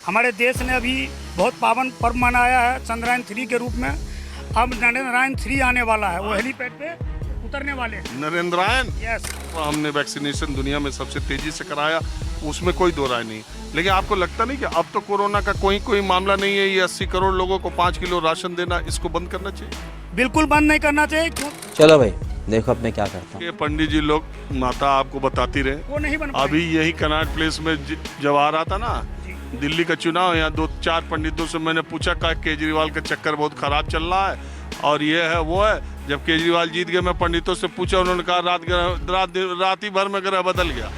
हमारे देश ने अभी बहुत पावन पर्व मनाया है चंद्रयान 3 के रूप में। अब नरेंद्रयान 3 आने वाला है, वो हेलीपैड पे उतरने वाले हैं। नरेंद्रयान यस, हमने वैक्सीनेशन दुनिया में सबसे तेजी से कराया, उसमें कोई दो राय नहीं। लेकिन आपको लगता नहीं कि अब तो कोरोना का कोई मामला नहीं है, ये 80 करोड़ लोगों को 5 किलो राशन देना, इसको बंद करना चाहिए? बिल्कुल बंद नहीं करना चाहिए। क्यों? चलो भाई देखो अब मैं क्या करता हूँ। ये पंडित जी लोग माता आपको बताती रहे। वो नहीं बन पाएंगे। अभी यही कनाट प्लेस में जब आ रहा था ना दिल्ली का चुनाव, यहाँ 2-4 पंडितों से मैंने पूछा कि केजरीवाल का चक्कर बहुत खराब चल रहा है और ये है वो है। जब केजरीवाल जीत गए, मैं पंडितों से पूछा, उन्होंने कहा रात ही भर में ग्रह बदल गया।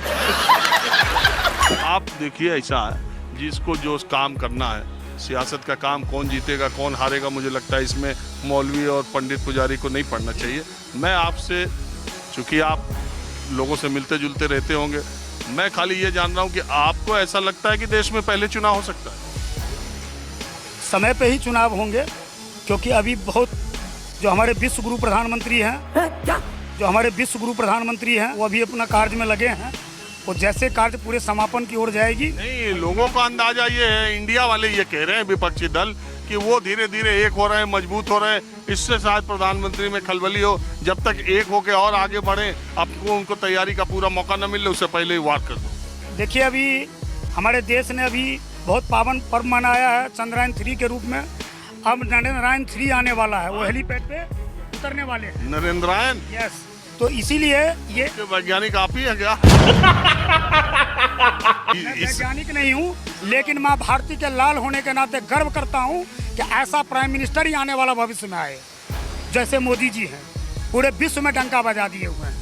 आप देखिए, ऐसा है जिसको जो काम करना है, सियासत का काम, कौन जीतेगा कौन हारेगा, मुझे लगता है इसमें मौलवी और पंडित पुजारी को नहीं पढ़ना चाहिए। मैं आपसे, चूंकि आप लोगों से मिलते जुलते रहते होंगे, मैं खाली ये जान रहा हूँ कि आपको ऐसा लगता है कि देश में पहले चुनाव हो सकता है? समय पे ही चुनाव होंगे, क्योंकि अभी बहुत जो हमारे विश्व गुरु प्रधानमंत्री हैं वो अभी अपना कार्य में लगे हैं। वो जैसे कार्य पूरे समापन की ओर जाएगी। नहीं, लोगों का अंदाजा ये है, इंडिया वाले ये कह रहे हैं विपक्षी दल, कि वो धीरे धीरे एक हो रहे हैं, मजबूत हो रहे हैं, इससे शायद प्रधानमंत्री में खलबली हो। जब तक एक होके और आगे बढ़े, आपको उनको तैयारी का पूरा मौका न मिले, उससे पहले ही वार कर दो। देखिए, अभी हमारे देश ने अभी बहुत पावन पर्व मनाया है चंद्रयान 3 के रूप में। अब नरेंद्रयान 3 आने वाला है, वो हेलीपैड पे उतरने वाले हैं। नरेंद्रयान? यस, तो इसीलिए ये वैज्ञानिक आप ही है क्या? मैं वैज्ञानिक नहीं हूँ, लेकिन माँ भारती के लाल होने के नाते गर्व करता हूँ कि ऐसा प्राइम मिनिस्टर ही आने वाला भविष्य में आए, जैसे मोदी जी हैं। पूरे विश्व में डंका बजा दिए हुए हैं,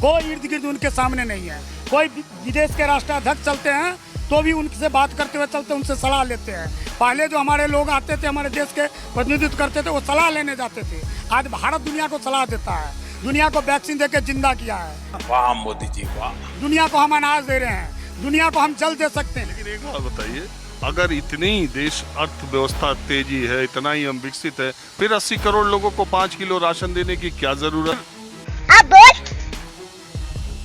कोई इर्द गिर्द उनके सामने नहीं है। कोई विदेश के राष्ट्राध्यक्ष चलते हैं तो भी उनसे बात करते हुए चलते, उनसे सलाह लेते हैं। पहले जो हमारे लोग आते थे, हमारे देश के प्रतिनिधित्व करते थे, वो सलाह लेने जाते थे। आज भारत दुनिया को सलाह देता है, दुनिया को वैक्सीन देके जिंदा किया है। वाह मोदी जी वाह। दुनिया को हम अनाज दे रहे हैं, दुनिया को हम जल दे सकते हैं। लेकिन एक बात बताइए, अगर इतनी देश अर्थव्यवस्था तेजी है, इतना ही हम विकसित है, फिर 80 करोड़ लोगों को 5 किलो राशन देने की क्या जरूरत?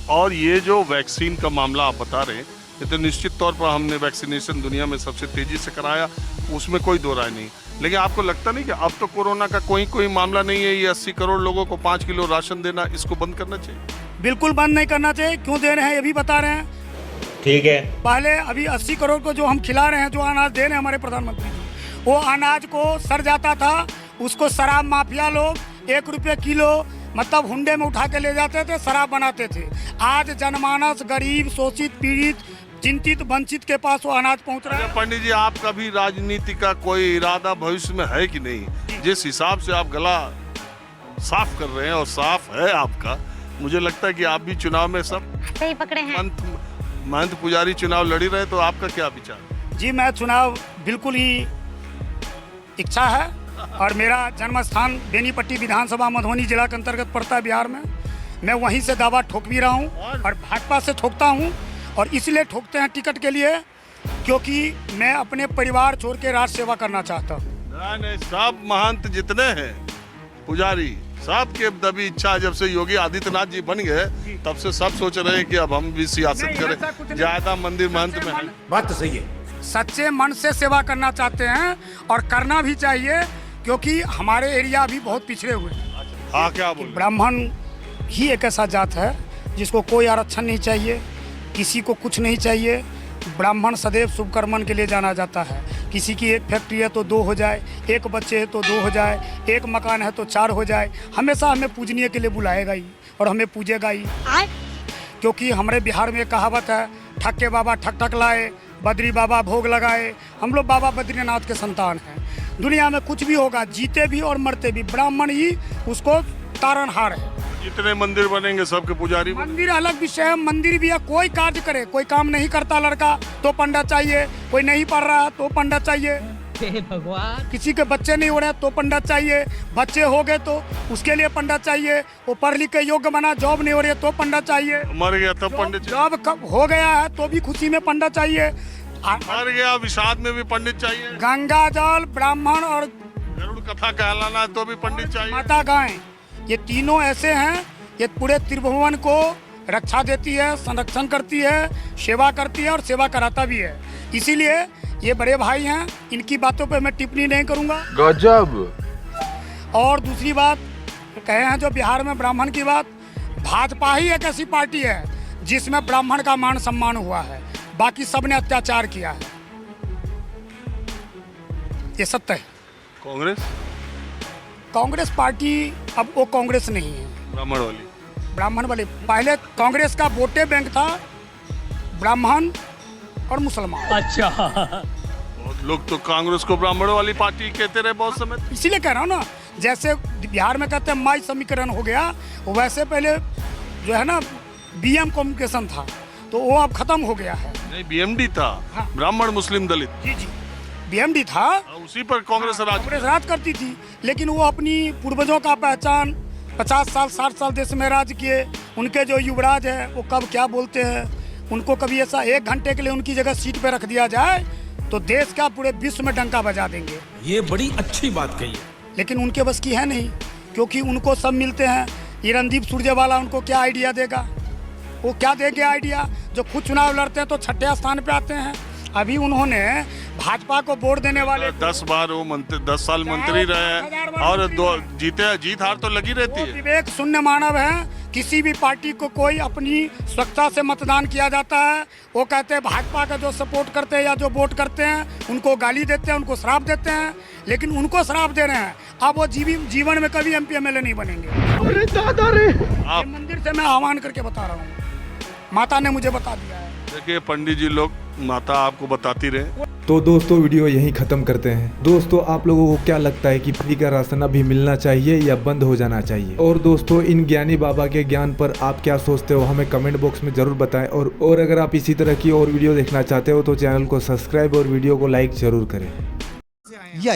और ये जो वैक्सीन का मामला आप बता रहे हैं, ये तो निश्चित तौर पर हमने वैक्सीनेशन दुनिया में सबसे तेजी से कराया, उसमें कोई दो राय नहीं। लेकिन आपको लगता नहीं कि अब तो कोरोना का कोई मामला नहीं है, ये 80 करोड़ लोगों को 5 किलो राशन देना, इसको बंद करना चाहिए? बिल्कुल बंद नहीं करना चाहिए। क्यों दे रहे हैं ये भी बता रहे हैं। ठीक है, पहले अभी 80 करोड़ को जो हम खिला रहे हैं, जो अनाज दे रहे हैं हमारे प्रधानमंत्री जी, वो अनाज को सड़ जाता था, उसको शराब माफिया लोग 1 रुपये किलो मतलब हुंडे में उठा के ले जाते थे, शराब बनाते थे। आज जनमानस, गरीब, शोषित, पीड़ित, चिंतित, वंचित के पास वो अनाज पहुंच रहा है। पंडित जी, आपका भी राजनीति का कोई इरादा भविष्य में है कि नहीं? जिस हिसाब से आप गला साफ कर रहे हैं, और साफ है आपका, मुझे लगता है कि आप भी चुनाव में सब सही पकड़े हैं। महंत पुजारी चुनाव लड़ी रहे, तो आपका क्या विचार? जी, मैं चुनाव बिल्कुल ही इच्छा है, और मेरा जन्म स्थान बेनीपट्टी विधानसभा मधुबनी जिला के अंतर्गत पड़ता है बिहार में। मैं वहीं से दावा ठोक भी रहा हूँ, और भाजपा से ठोकता हूँ। और इसलिए ठोकते हैं टिकट के लिए, क्योंकि मैं अपने परिवार छोड़ के राष्ट्र सेवा करना चाहता हूँ। नहीं, सब महंत जितने हैं, पुजारी, सब के दबी इच्छा, जब से योगी आदित्यनाथ जी बन गए, तब से सब सोच रहे हैं कि अब हम भी सियासत करें, ज्यादा मंदिर महंत में है। बात तो सही है। सच्चे मन से सेवा करना चाहते हैं, और करना भी चाहिए, क्योंकि हमारे एरिया भी बहुत पिछड़े हुए हैं। हाँ, क्या बोल? ब्राह्मण ही एक ऐसा जात है जिसको कोई आरक्षण नहीं चाहिए, किसी को कुछ नहीं चाहिए। ब्राह्मण सदैव शुभ कर्मन के लिए जाना जाता है। किसी की 1 फैक्ट्री है तो 2 हो जाए, 1 बच्चे है तो 2 हो जाए, 1 मकान है तो 4 हो जाए, हमेशा हमें पूजनीय के लिए बुलाएगा ही, और हमें पूजेगा ही। क्योंकि हमारे बिहार में कहावत है, ठग के बाबा ठक ठक लाए, बद्री बाबा भोग लगाए। हम लोग बाबा बद्रीनाथ के संतान हैं। दुनिया में कुछ भी होगा, जीते भी और मरते भी, ब्राह्मण ही उसको तारणहार है। जितने मंदिर बनेंगे सबके पुजारी मंदिर अलग विषय है, मंदिर भी है। कोई कार्य करे, कोई काम नहीं करता लड़का तो पंडित चाहिए, कोई नहीं पढ़ रहा तो पंडित चाहिए, भगवान, किसी के बच्चे नहीं हो रहे तो पंडित चाहिए, बच्चे हो गए तो उसके लिए पंडित चाहिए, वो पढ़ लिख के योग्य बना, जॉब नहीं हो रही है तो पंडित चाहिए, मर गया तब पंडित, जॉब हो गया है तो भी खुशी में पंडित चाहिए, मर गया विषाद में भी पंडित चाहिए, गंगा जल, ब्राह्मण और गरुड़ कथा कहलाना है तो भी पंडित चाहिए, माता गाय, ये तीनों ऐसे हैं, ये पूरे त्रिभुवन को रक्षा देती है, संरक्षण करती है, सेवा करती है और सेवा कराता भी है। इसीलिए ये बड़े भाई हैं, इनकी बातों पे मैं टिप्पणी नहीं करूंगा। गजब। और दूसरी बात कहे हैं जो बिहार में ब्राह्मण की बात, भाजपा ही एक ऐसी पार्टी है जिसमें ब्राह्मण का मान सम्मान हुआ है, बाकी सब ने अत्याचार किया है, ये सत्य है। कांग्रेस पार्टी अब वो कांग्रेस नहीं है, ब्राह्मण वाली। पहले कांग्रेस का वोटे बैंक था ब्राह्मण और मुसलमान। अच्छा, बहुत लोग तो कांग्रेस को ब्राह्मणों वाली पार्टी कहते रहे बहुत समय। इसीलिए कह रहा हूँ ना, जैसे बिहार में कहते हैं माई समीकरण हो गया, वैसे पहले जो है ना बीएम कम्युनिकेशन था, तो वो अब खत्म हो गया है। नहीं, बीएमडी था। हाँ। ब्राह्मण मुस्लिम दलित। जी बीएमडी था, उसी पर कांग्रेस राज करती थी, लेकिन वो अपनी पूर्वजों का पहचान 50 साल 60 साल देश में राज किए, उनके जो युवराज है वो कब क्या बोलते हैं, उनको कभी ऐसा 1 घंटे के लिए उनकी जगह सीट पे रख दिया जाए तो देश का पूरे विश्व में डंका बजा देंगे। ये बड़ी अच्छी बात कही है। लेकिन उनके बस की है नहीं, क्योंकि उनको सब मिलते हैं। ये रणदीप सुरजेवाला उनको क्या आइडिया देगा, वो क्या देंगे आइडिया, जो खुद चुनाव लड़ते हैं तो 6ठे स्थान पे आते हैं। अभी उन्होंने भाजपा को वोट देने वाले 10 बार वो 10 साल मंत्री रहे और जीत हार तो लगी रहती है। विवेक शून्य मानव है। किसी भी पार्टी को कोई अपनी स्वच्छता से मतदान किया जाता है, वो कहते हैं भाजपा का जो सपोर्ट करते हैं या जो वोट करते हैं उनको गाली देते हैं, उनको श्राप देते हैं, लेकिन उनको श्राप दे रहे हैं। अब वो जीवन में कभी MP MLA नहीं बनेंगे। अरे दादा रे। ये मंदिर से मैं आह्वान करके बता रहा हूँ, माता ने मुझे बता दिया है। देखिए पंडित जी लोग, माता आपको बताती रहे। तो दोस्तों वीडियो यहीं ख़त्म करते हैं। दोस्तों आप लोगों को क्या लगता है कि फ्री का राशन अभी मिलना चाहिए या बंद हो जाना चाहिए? और दोस्तों इन ज्ञानी बाबा के ज्ञान पर आप क्या सोचते हो हमें कमेंट बॉक्स में ज़रूर बताएं। और अगर आप इसी तरह की और वीडियो देखना चाहते हो तो चैनल को सब्सक्राइब और वीडियो को लाइक ज़रूर करें। या